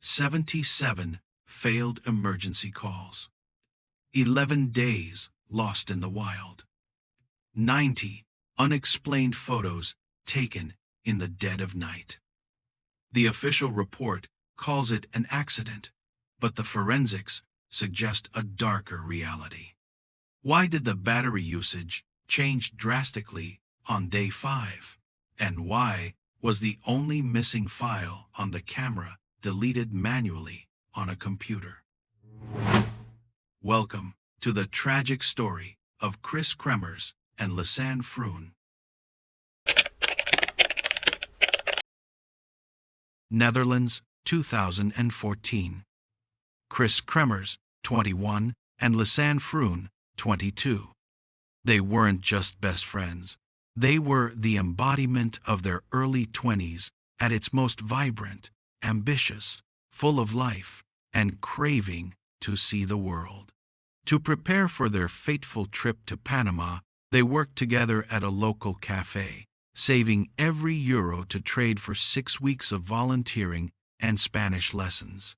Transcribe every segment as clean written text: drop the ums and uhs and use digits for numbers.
77 failed emergency calls. 11 days lost in the wild. 90 unexplained photos taken in the dead of night. The official report calls it an accident, but the forensics suggest a darker reality. Why did the battery usage change drastically on day 5? And why was the only missing file on the camera deleted manually on a computer? Welcome to the tragic story of Kris Kremers and Lisanne Froon. Netherlands, 2014. Kris Kremers, 21, and Lisanne Froon, 22. They weren't just best friends. They were the embodiment of their early 20s at its most vibrant, ambitious, full of life, and craving to see the world. To prepare for their fateful trip to Panama, they worked together at a local cafe, saving every euro to trade for 6 weeks of volunteering and Spanish lessons.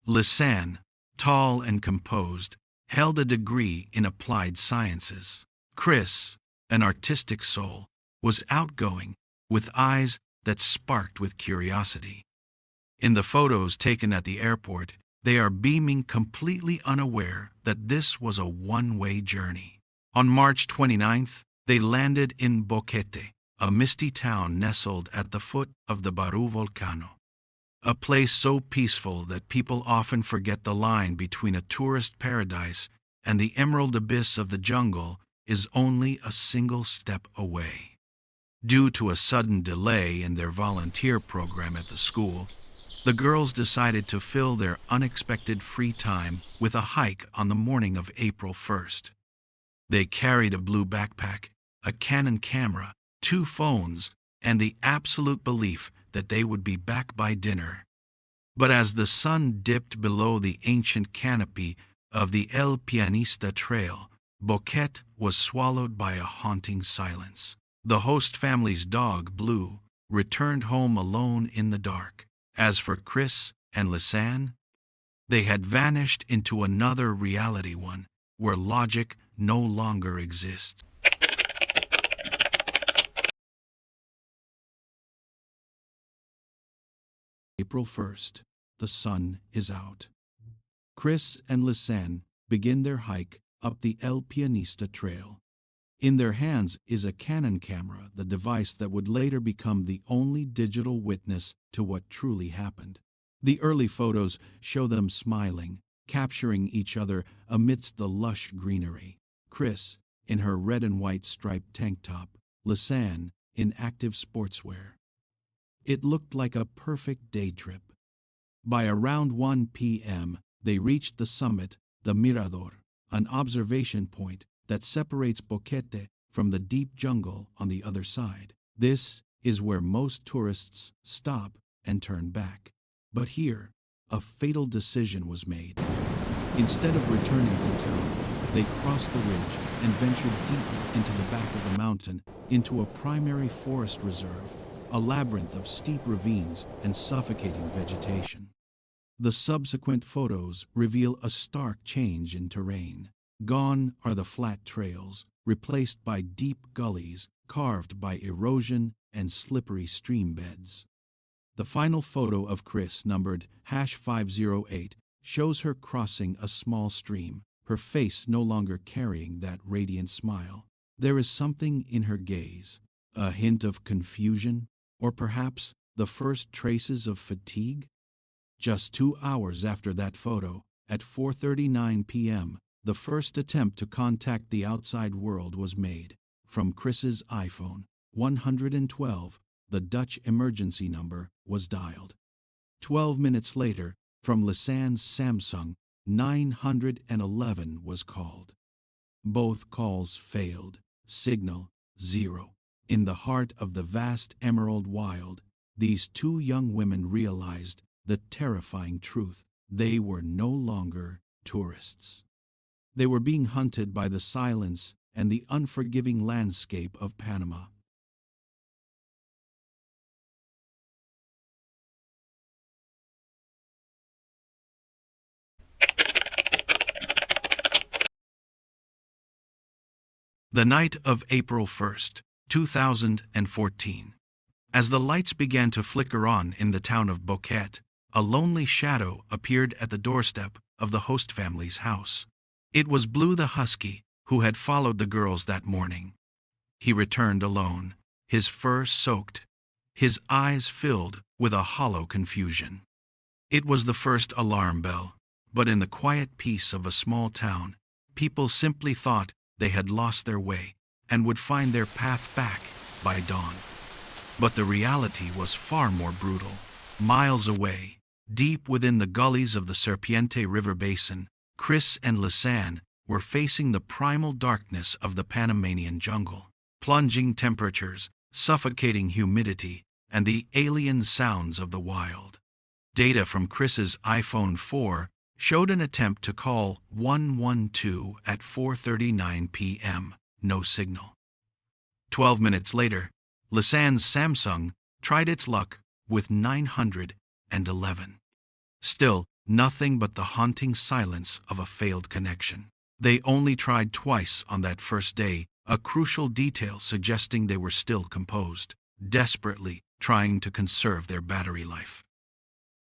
Lisanne, tall and composed, held a degree in applied sciences. Kris, an artistic soul, was outgoing, with eyes that sparked with curiosity. In the photos taken at the airport, they are beaming, completely unaware that this was a one-way journey. On March 29th, they landed in Boquete, a misty town nestled at the foot of the Baru volcano. A place so peaceful that people often forget the line between a tourist paradise and the emerald abyss of the jungle is only a single step away. Due to a sudden delay in their volunteer program at the school, the girls decided to fill their unexpected free time with a hike on the morning of April 1st. They carried a blue backpack, a Canon camera, 2 phones, and the absolute belief that they would be back by dinner. But as the sun dipped below the ancient canopy of the El Pianista trail, Boquete was swallowed by a haunting silence. The host family's dog, Blue, returned home alone in the dark. As for Kris and Lisanne, they had vanished into another reality, one where logic no longer exists. April 1st. The sun is out. Kris and Lisanne begin their hike up the El Pianista trail. In their hands is a Canon camera, the device that would later become the only digital witness to what truly happened. The early photos show them smiling, capturing each other amidst the lush greenery. Kris, in her red and white striped tank top, Lisanne, in active sportswear. It looked like a perfect day trip. By around 1 p.m., they reached the summit, the Mirador, an observation point that separates Boquete from the deep jungle on the other side. This is where most tourists stop and turn back. But here, a fatal decision was made. Instead of returning to town, they crossed the ridge and ventured deeper into the back of the mountain, into a primary forest reserve, a labyrinth of steep ravines and suffocating vegetation. The subsequent photos reveal a stark change in terrain. Gone are the flat trails, replaced by deep gullies carved by erosion and slippery stream beds. The final photo of Kris, numbered #508, shows her crossing a small stream, her face no longer carrying that radiant smile. There is something in her gaze, a hint of confusion, or perhaps the first traces of fatigue. Just 2 hours after that photo, at 4:39 p.m., the first attempt to contact the outside world was made. From Kris's iPhone 112, the Dutch emergency number was dialed. 12 minutes later, from Lisanne's Samsung, 911 was called. Both calls failed. Signal 0. In the heart of the vast emerald wild, these 2 young women realized the terrifying truth: they were no longer tourists. They were being hunted by the silence and the unforgiving landscape of Panama. The night of April 1st, 2014. As the lights began to flicker on in the town of Boquete, a lonely shadow appeared at the doorstep of the host family's house. It was Blue the husky, who had followed the girls that morning. He returned alone, his fur soaked, his eyes filled with a hollow confusion. It was the first alarm bell, but in the quiet peace of a small town, people simply thought they had lost their way and would find their path back by dawn. But the reality was far more brutal. Miles away, deep within the gullies of the Serpiente River basin, Kris and Lisanne were facing the primal darkness of the Panamanian jungle. Plunging temperatures, suffocating humidity, and the alien sounds of the wild. Data from Kris's iPhone 4 showed an attempt to call 112 at 4:39 p.m. No signal. 12 minutes later, Lisanne's Samsung tried its luck with 911. Still, nothing but the haunting silence of a failed connection. They only tried twice on that first day, a crucial detail suggesting they were still composed, desperately trying to conserve their battery life.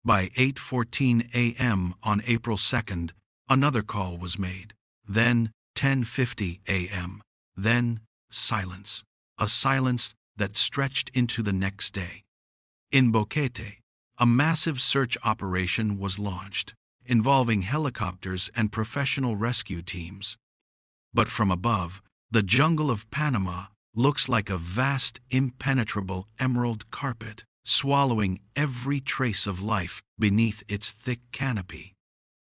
By 8:14 a.m. on April 2nd, another call was made. Then 10:50 a.m. Then silence. A silence that stretched into the next day. In Boquete, a massive search operation was launched, involving helicopters and professional rescue teams. But from above, the jungle of Panama looks like a vast, impenetrable emerald carpet, swallowing every trace of life beneath its thick canopy.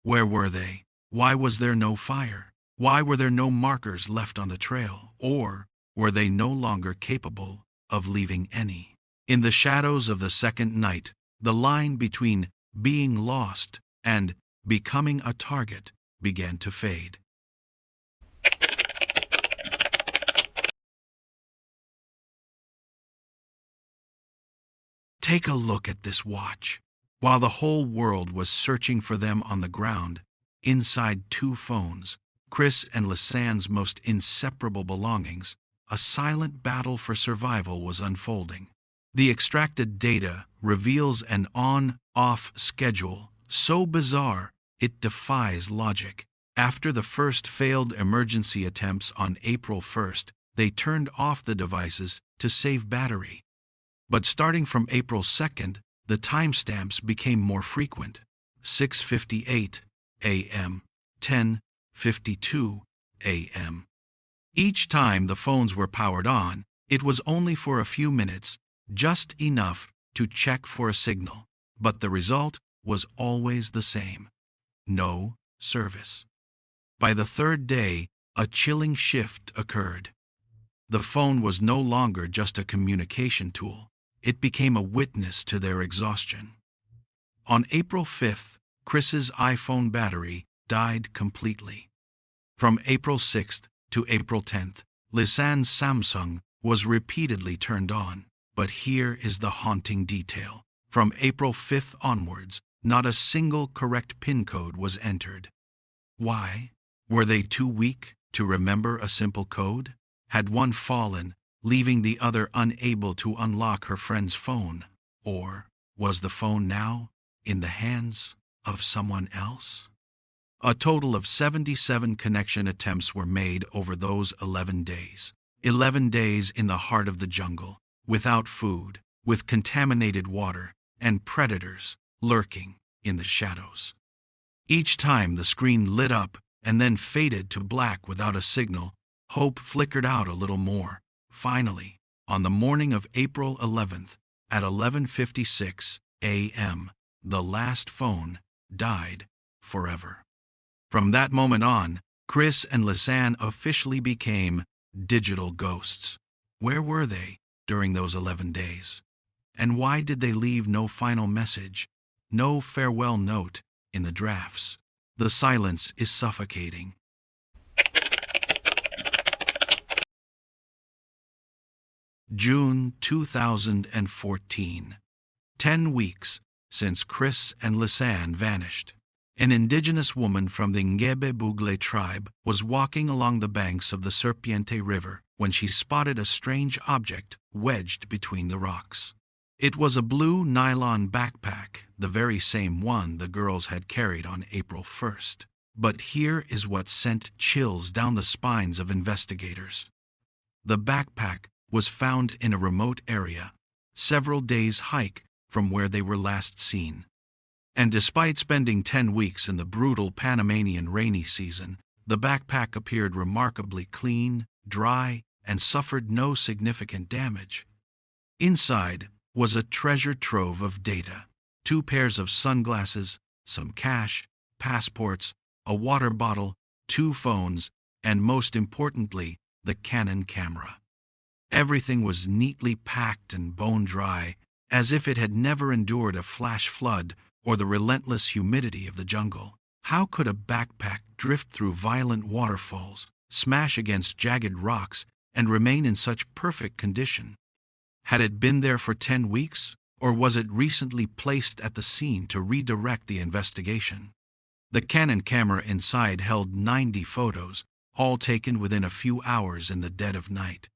Where were they? Why was there no fire? Why were there no markers left on the trail? Or were they no longer capable of leaving any? In the shadows of the second night, the line between being lost and becoming a target began to fade. Take a look at this watch. While the whole world was searching for them on the ground, inside two phones, Kris and Lisanne's most inseparable belongings, a silent battle for survival was unfolding. The extracted data reveals an on-off schedule so bizarre it defies logic. After the first failed emergency attempts on April 1st, they turned off the devices to save battery. But starting from April 2nd, the timestamps became more frequent. 6:58 a.m., 10:52 a.m. Each time the phones were powered on, it was only for a few minutes, just enough to check for a signal. But the result was always the same. No service. By the third day, a chilling shift occurred. The phone was no longer just a communication tool. It became a witness to their exhaustion. On April 5th, Kris's iPhone battery died completely. From April 6th to April 10th, Lisanne's Samsung was repeatedly turned on. But here is the haunting detail. From April 5th onwards, not a single correct PIN code was entered. Why? Were they too weak to remember a simple code? Had one fallen, leaving the other unable to unlock her friend's phone? Or was the phone now in the hands of someone else? A total of 77 connection attempts were made over those 11 days. 11 days in the heart of the jungle, without food, with contaminated water, and predators lurking in the shadows. Each time the screen lit up and then faded to black without a signal, hope flickered out a little more. Finally, on the morning of April 11th, at 11:56 a.m., the last phone died forever. From that moment on, Kris and Lisanne officially became digital ghosts. Where were they during those 11 days? And why did they leave no final message, no farewell note in the drafts? The silence is suffocating. June 2014. 10 weeks since Kris and Lisanne vanished. An indigenous woman from the Ngebe Bugle tribe was walking along the banks of the Serpiente River when she spotted a strange object wedged between the rocks. It was a blue nylon backpack, the very same one the girls had carried on April 1st. But here is what sent chills down the spines of investigators. The backpack was found in a remote area, several days' hike from where they were last seen. And despite spending 10 weeks in the brutal Panamanian rainy season, the backpack appeared remarkably clean, dry, and suffered no significant damage. Inside was a treasure trove of data: 2 pairs of sunglasses, some cash, passports, a water bottle, 2 phones, and most importantly, the Canon camera. Everything was neatly packed and bone dry, as if it had never endured a flash flood or the relentless humidity of the jungle. How could a backpack drift through violent waterfalls, smash against jagged rocks, and remain in such perfect condition? Had it been there for 10 weeks, or was it recently placed at the scene to redirect the investigation? The Canon camera inside held 90 photos, all taken within a few hours in the dead of night.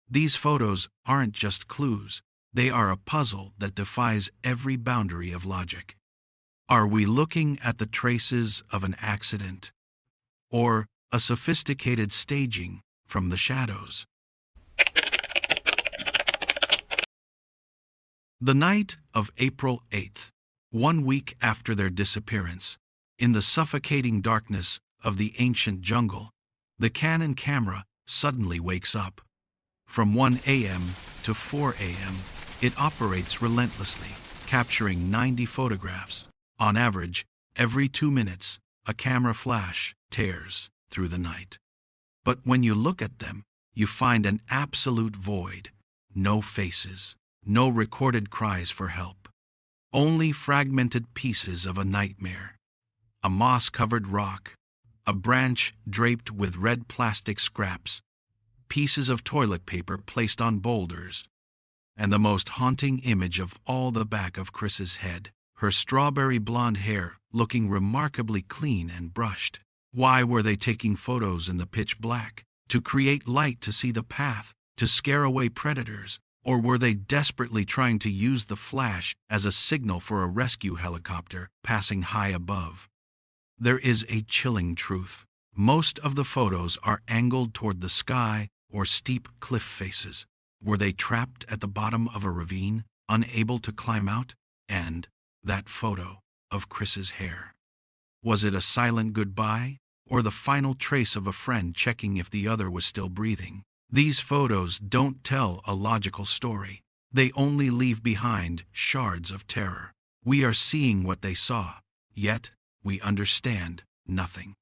These photos aren't just clues, they are a puzzle that defies every boundary of logic. Are we looking at the traces of an accident, or a sophisticated staging from the shadows? The night of April 8th, 1 week after their disappearance, in the suffocating darkness of the ancient jungle, the Canon camera suddenly wakes up. From 1 a.m. to 4 a.m., it operates relentlessly, capturing 90 photographs. On average, every 2 minutes, a camera flash tears through the night. But when you look at them, you find an absolute void. No faces, no recorded cries for help. Only fragmented pieces of a nightmare. A moss-covered rock, a branch draped with red plastic scraps, pieces of toilet paper placed on boulders, and the most haunting image of all, the back of Kris's head, her strawberry blonde hair looking remarkably clean and brushed. Why were they taking photos in the pitch black? To create light to see the path, to scare away predators? Or were they desperately trying to use the flash as a signal for a rescue helicopter passing high above? There is a chilling truth. Most of the photos are angled toward the sky or steep cliff faces. Were they trapped at the bottom of a ravine, unable to climb out? And that photo of Kris's hair. Was it a silent goodbye, or the final trace of a friend checking if the other was still breathing? These photos don't tell a logical story. They only leave behind shards of terror. We are seeing what they saw, yet we understand nothing.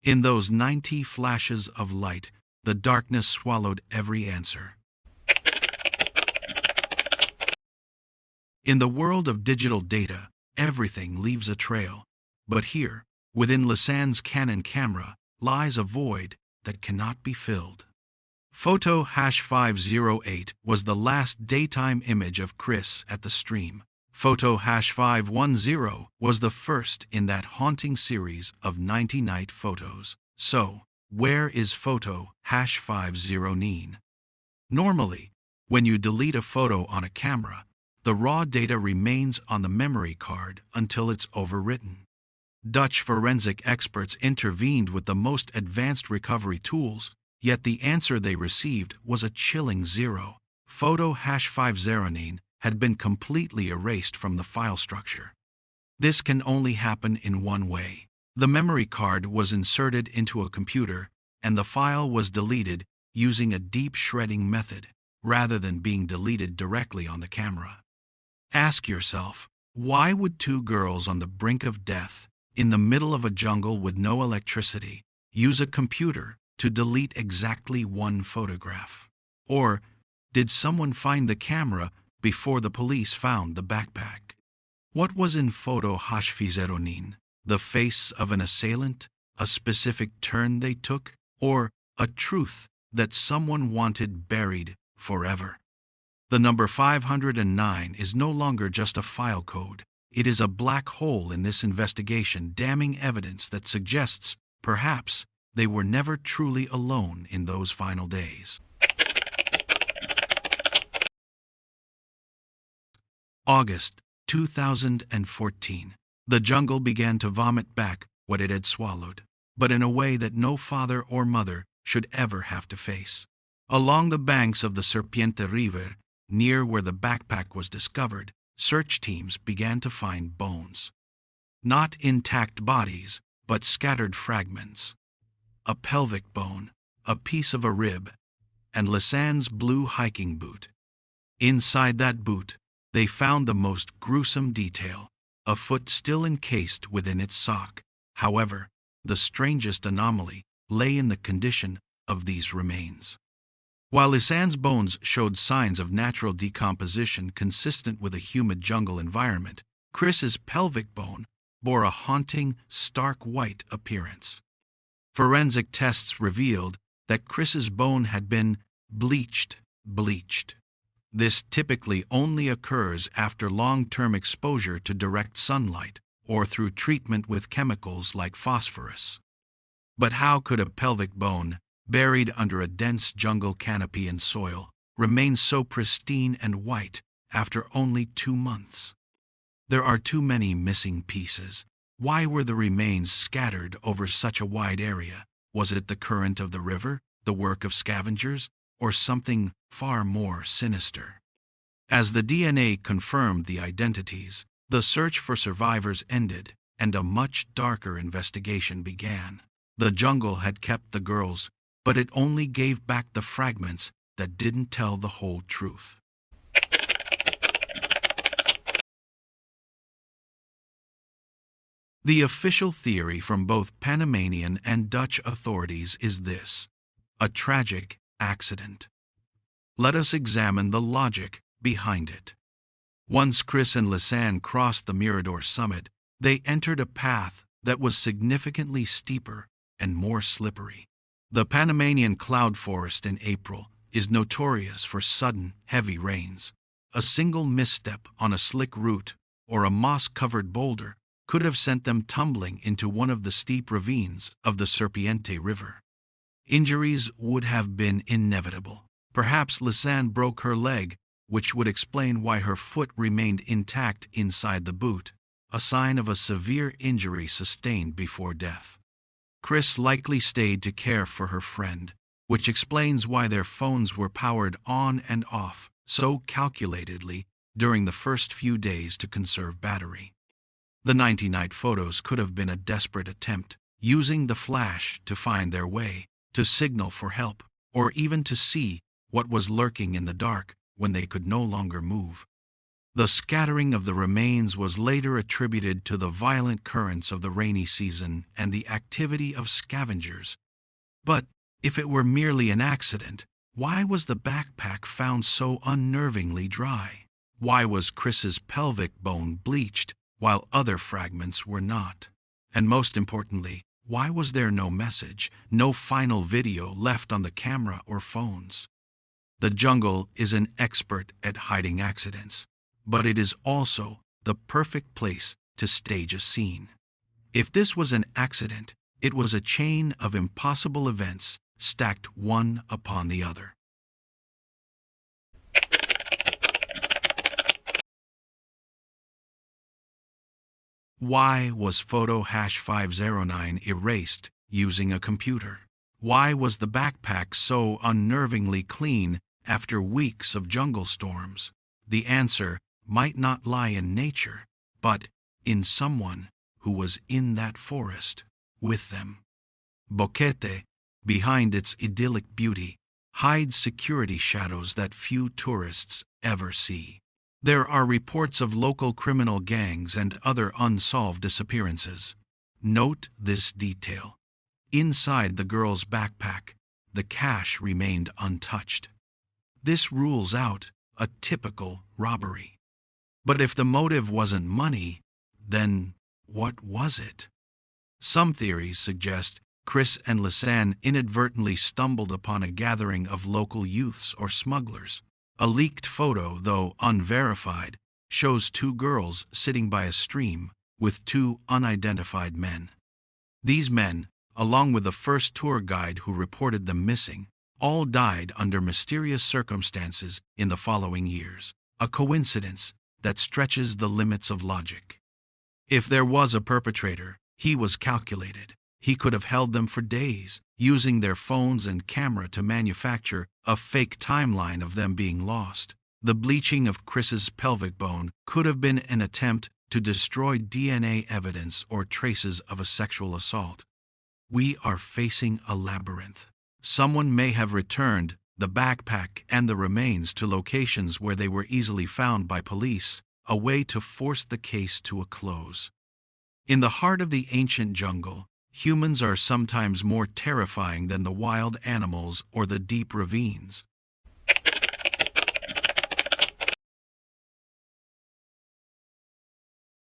In those 90 flashes of light, the darkness swallowed every answer. In the world of digital data, everything leaves a trail. But here, within Lisanne's Canon camera, lies a void that cannot be filled. Photo #508 was the last daytime image of Kris at the stream. Photo #510 was the first in that haunting series of 90 night photos. So, where is photo #509? Normally, when you delete a photo on a camera, the raw data remains on the memory card until it's overwritten. Dutch forensic experts intervened with the most advanced recovery tools, yet the answer they received was a chilling 0. Photo #509 had been completely erased from the file structure. This can only happen in one way. The memory card was inserted into a computer, and the file was deleted using a deep shredding method, rather than being deleted directly on the camera. Ask yourself, why would 2 girls on the brink of death, in the middle of a jungle with no electricity, use a computer to delete exactly 1 photograph? Or did someone find the camera before the police found the backpack? What was in photo #509? The face of an assailant, a specific turn they took, or a truth that someone wanted buried forever? The number 509 is no longer just a file code. It is a black hole in this investigation, damning evidence that suggests, perhaps, they were never truly alone in those final days. August 2014. The jungle began to vomit back what it had swallowed, but in a way that no father or mother should ever have to face. Along the banks of the Serpiente River, near where the backpack was discovered, search teams began to find bones. Not intact bodies, but scattered fragments. A pelvic bone, a piece of a rib, and Lisanne's blue hiking boot. Inside that boot, they found the most gruesome detail, a foot still encased within its sock. However, the strangest anomaly lay in the condition of these remains. While Lisanne's bones showed signs of natural decomposition consistent with a humid jungle environment, Kris's pelvic bone bore a haunting, stark white appearance. Forensic tests revealed that Kris's bone had been bleached. This typically only occurs after long-term exposure to direct sunlight or through treatment with chemicals like phosphorus. But how could a pelvic bone, buried under a dense jungle canopy and soil, remain so pristine and white after only 2 months? There are too many missing pieces. Why were the remains scattered over such a wide area? Was it the current of the river, the work of scavengers, or something far more sinister? As the DNA confirmed the identities, the search for survivors ended, and a much darker investigation began. The jungle had kept the girls, but it only gave back the fragments that didn't tell the whole truth. The official theory from both Panamanian and Dutch authorities is this: a tragic accident. Let us examine the logic behind it. Once Kris and Lisanne crossed the Mirador summit, they entered a path that was significantly steeper and more slippery. The Panamanian cloud forest in April is notorious for sudden, heavy rains. A single misstep on a slick route or a moss-covered boulder could have sent them tumbling into one of the steep ravines of the Serpiente River. Injuries would have been inevitable. Perhaps Lisanne broke her leg, which would explain why her foot remained intact inside the boot, a sign of a severe injury sustained before death. Kris likely stayed to care for her friend, which explains why their phones were powered on and off so calculatedly during the first few days to conserve battery. The 90-night photos could have been a desperate attempt, using the flash to find their way, to signal for help, or even to see what was lurking in the dark when they could no longer move. The scattering of the remains was later attributed to the violent currents of the rainy season and the activity of scavengers. But if it were merely an accident, why was the backpack found so unnervingly dry? Why was Kris's pelvic bone bleached while other fragments were not? And most importantly, why was there no message, no final video left on the camera or phones? The jungle is an expert at hiding accidents, but it is also the perfect place to stage a scene. If this was an accident, it was a chain of impossible events stacked one upon the other. Why was photo #509 erased using a computer? Why was the backpack so unnervingly clean after weeks of jungle storms? The answer might not lie in nature, but in someone who was in that forest with them. Boquete, behind its idyllic beauty, hides security shadows that few tourists ever see. There are reports of local criminal gangs and other unsolved disappearances. Note this detail. Inside the girl's backpack, the cash remained untouched. This rules out a typical robbery. But if the motive wasn't money, then what was it? Some theories suggest Kris and Lisanne inadvertently stumbled upon a gathering of local youths or smugglers. A leaked photo, though unverified, shows two girls sitting by a stream with two unidentified men. These men, along with the first tour guide who reported them missing, all died under mysterious circumstances in the following years, a coincidence that stretches the limits of logic. If there was a perpetrator, he was calculated. He could have held them for days, using their phones and camera to manufacture a fake timeline of them being lost. The bleaching of Kris's pelvic bone could have been an attempt to destroy DNA evidence or traces of a sexual assault. We are facing a labyrinth. Someone may have returned the backpack and the remains to locations where they were easily found by police, a way to force the case to a close. In the heart of the ancient jungle, humans are sometimes more terrifying than the wild animals or the deep ravines.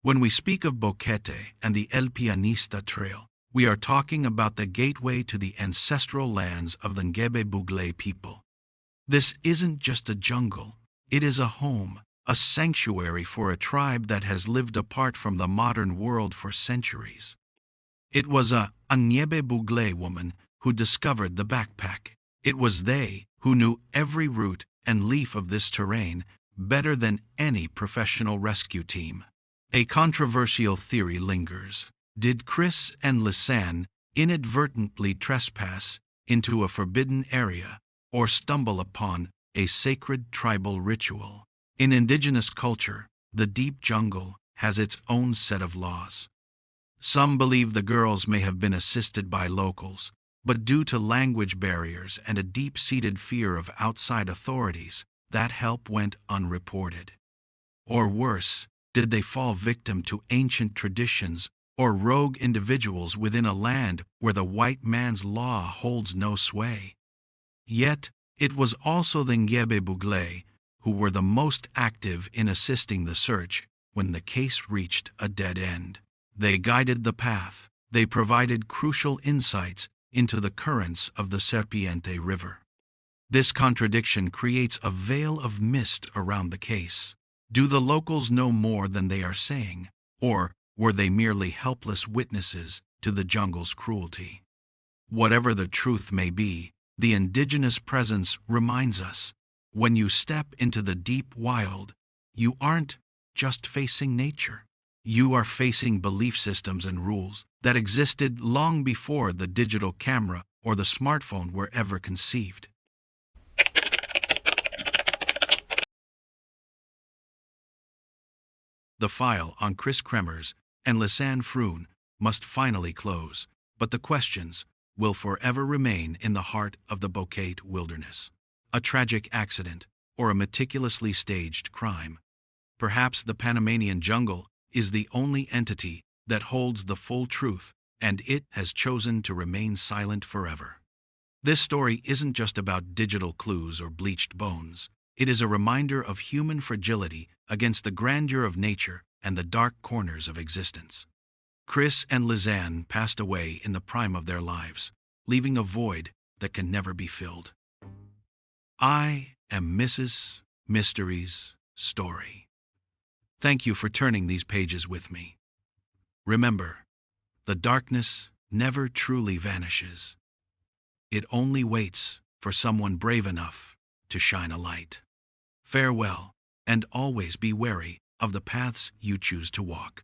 When we speak of Boquete and the El Pianista Trail, we are talking about the gateway to the ancestral lands of the Ngebe Bugle people. This isn't just a jungle, it is a home, a sanctuary for a tribe that has lived apart from the modern world for centuries. It was a Ngebe Bugle woman who discovered the backpack. It was they who knew every root and leaf of this terrain better than any professional rescue team. A controversial theory lingers. Did Kris and Lisanne inadvertently trespass into a forbidden area or stumble upon a sacred tribal ritual? In indigenous culture, the deep jungle has its own set of laws. Some believe the girls may have been assisted by locals, but due to language barriers and a deep-seated fear of outside authorities, that help went unreported. Or worse, did they fall victim to ancient traditions or rogue individuals within a land where the white man's law holds no sway? Yet, it was also the Ngebe Bugle who were the most active in assisting the search when the case reached a dead end. They guided the path. They provided crucial insights into the currents of the Serpiente River. This contradiction creates a veil of mist around the case. Do the locals know more than they are saying, or were they merely helpless witnesses to the jungle's cruelty? Whatever the truth may be, the indigenous presence reminds us, when you step into the deep wild, you aren't just facing nature. You are facing belief systems and rules that existed long before the digital camera or the smartphone were ever conceived. The file on Kris Kremers and Lisanne Froon must finally close, but the questions will forever remain in the heart of the Boquete wilderness. A tragic accident or a meticulously staged crime. Perhaps the Panamanian jungle is the only entity that holds the full truth, and it has chosen to remain silent forever. This story isn't just about digital clues or bleached bones. It is a reminder of human fragility against the grandeur of nature and the dark corners of existence. Kris and Lisanne passed away in the prime of their lives, leaving a void that can never be filled. I am Mrs. Mysteries' story. Thank you for turning these pages with me. Remember, the darkness never truly vanishes. It only waits for someone brave enough to shine a light. Farewell, and always be wary of the paths you choose to walk.